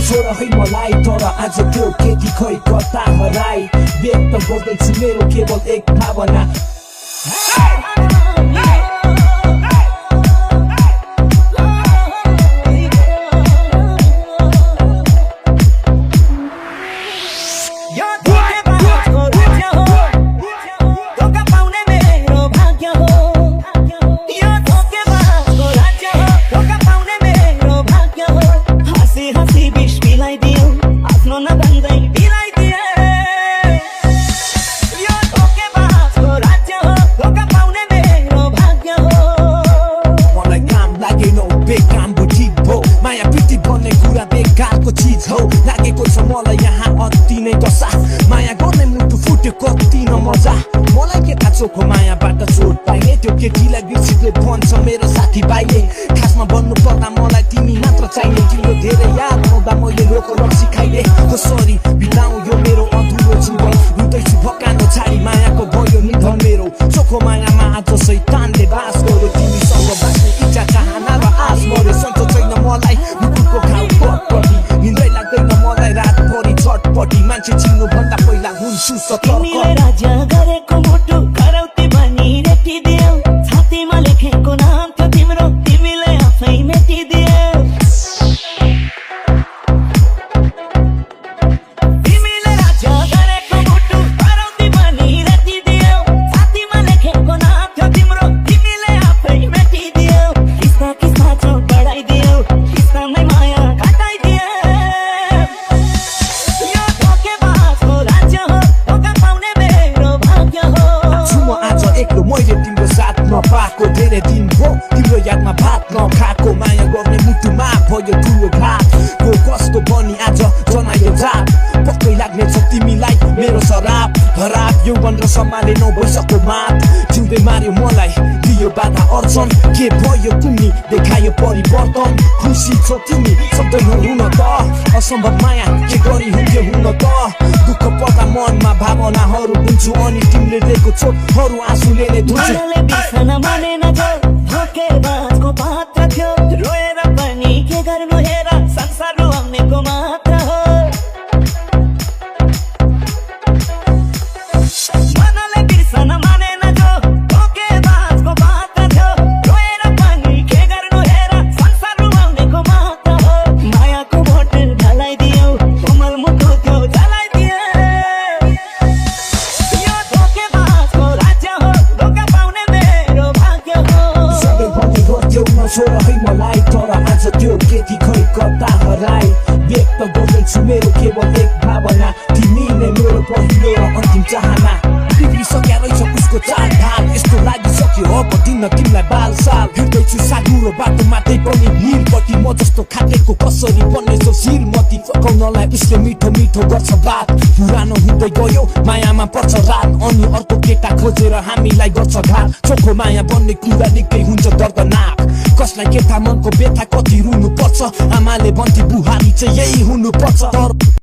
छोड है मलाई तर आज त्यो केटी खै कता हराई व्यक्त गर्दैछु मेरो केवल एक भावना लागेको छ मलाई यहाँ अति नै दशा माया गर्ने मुटु फुट्यो कति न मजा मलाई के थाहा चोखो मायाबाट चोट पाइने त्यो केटीलाई बिर्सिँदै भन्छ मेरो साथी भाइले खासमा भन्नु पर्दा मलाई तिमी मात्र चाहिने तिम्रो धेरै याद आउँदा मैले लोको रक्सी खाइले कसरी बिताउँ यो मेरो अधुरो जीवन रुँदैछु भकानो छाडी मायाको भयो निधन मेरो चोखो मायामा आज शैतानले बास गर्यो तिमीसँग बाँच्ने इच्छा चाहना र आश मर्यो सन्चो छैन मलाई मुटुको घाउ पटपटी निन्दै लाग्दैन मलाई रातभरि छटपटी मान्छे चिन्नु भन्दा पहिला हुन्छु सतर्क राजा गरेको मुटु करौती बनी रेटिदियौ छातीमा लेखेको नाम थियो तिम्रो तिमीले आफै मेटिदियौ तिमीले राजा गरेको मुटु करौती बनी रेटिदियौ छातीमा लेखेको नाम थियो तिम्रो तिमीले आफै मेटिदियौ किस्ता किस्ता चौ बढाइदियौ किस्तामै माया घटाइदियौ यो धोकेबाजको राज्य हो धोका पाउने मेरो भाग्य हो म आज एक्लो मैले तिम्रो साथ नपाएको धेरै दिन हो तिम्रो यादमा भात नखाएको माया गर्ने मुटुमा भयो ठुलो घात को कस्तो बनी आज जनायो जात पक्कै लाग्नेछ तिमीलाई मेरो शराब खराब यौवन र सम्हाले नभइसक्यो मात जिउँदै मार्यो मलाई दियो बाधा अर्चन के भयो तिमी देखायो परिवर्तन खुसी छौ तिमी सक्दैनौ हुन त असम्भव माया के गरी हुन्थ्यो हुन त दुःख पर्दा मनमा भावनाहरू बुझ्छु अनि तिमीले दिएको चोटहरू आँसुले नै धुन्छु मनले बिर्सन मानेन जो धोकेबाजको पात्र थियो रोएर पनि के गर्नु हेर संसार रुवाउनेको मात्र हो मनले बिर्सन मानेन जो धोकेबाजको पात्र थियो रोएर पनि के गर्नु हेर संसार रुवाउनेको मात्र हो मायाको बोतल ढलाइदियौ कोमल मुटु थियो जलाइदियौ यो धोकेबाजको राज्य हो धोका पाउने मेरो भाग्य हो सबै भन्ने गर्थ्यौ नछोड है मलाई तर आज त्यो केटी खै कता हराई व्यक्त गर्दैछु मेरो केवल एक भावना तिमी नै मेरो पहिलो र अन्तिम चाहना बिग्रिसक्या रहेछ उसको चाल ढाल यस्तो लागिसक्यो अब दिन तिमीलाई बाल साल हिँड्दैछु साँघुरो बाटोमा त्यही पनि हिलपट्टि म जस्तो खाकेको कसरी बन्नेछौ श्रीमती फकाउनलाई उसले मिठो मिठो गर्छ बात पुरानो हुँदै गयो मायामा पर्छ रात अनि अर्को केटा खोजेर हामीलाई गर्छ घात चोखो माया बन्ने कुरा निकै हुन्छ दर्दनाक कसलाई केटा मनको व्यथा कति रुनु पर्छ आमाले भन्थे बुहारी चाहिँ यही हुनु पर्छ तर